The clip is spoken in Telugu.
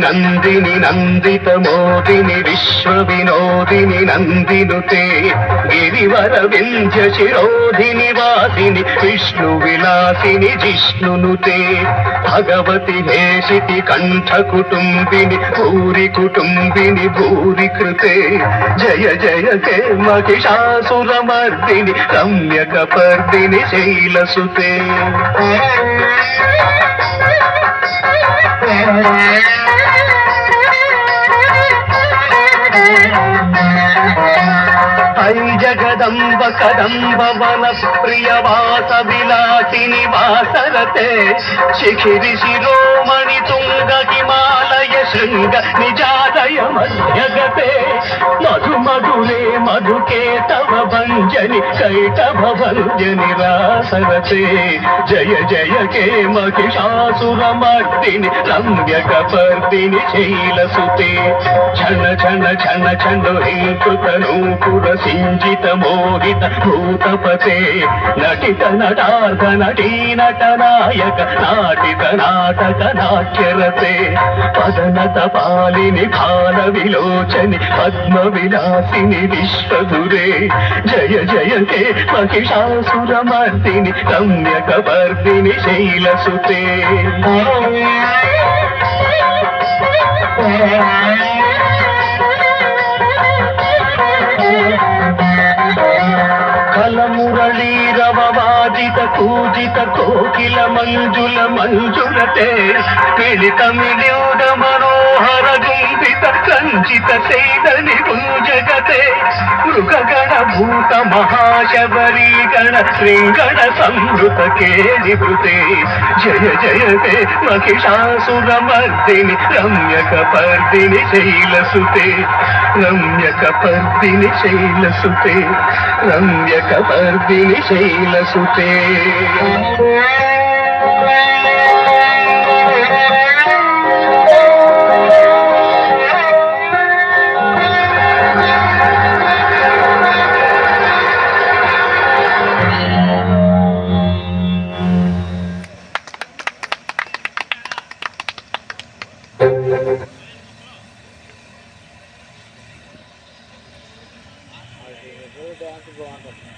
నందిని నందిత మోదిని విశ్వ వినోదిని నందినుతే గిరివర వింధ్య శిరోధిని వాసిని విష్ణు విలాసిని జిష్ణునుతే భగవతి హేషితి కంఠ కుటుంబిని భూరి కుటుంబిని భూరి కృతే జయ జయ హే మహిషాసురమర్దిని రమ్యకపర్దిని శైలసుతే ఐ జగదంబ కదంబ వన ప్రియవాస విలాసిని వాసరతే శిఖిరి శిరోమణి తుంగ హిమాలయ శృంగ నిజాదయ మధ్యగతే మధు మధురే మధుకేతవ భంజని కైటభ భంజని రాసరతే జయ జయ కే మహిషాసురమర్దిని రమ్యకపర్దిని శైలసుతే ఛన ఛన ఛన ఛను హింకృత నూపుర సింజిత మోహిత భూతపతే నటిత నటార్థ నటీ నట నాయక నాటిత నాటక నాట్యరతే పదనత పాలిని భాల విలోచని పద్మ విలాసిని విశ్వధురే జయ జయ హే మహిషాసురమర్దిని రమ్యకపర్దిని శైలసుతే కలమురళీరవవాదిత కూజిత కోకిల మంజుల మంజులతే పిలిత మిల్యూడ మనోహర గుంభిత కంచిత శైలని గుంజగతే మృగగణ భూత మహాశబరీగణ శృంగణ సంవృత కేలిభృతే జయ జయ హే మహిషాసురమర్దిని రమ్యకపర్దిని శైలసుతే రమ్యకపర్దిని శైలసుతే రమ్యకపర్దిని శైలసుతే డాన్స్ బాగుంటుంది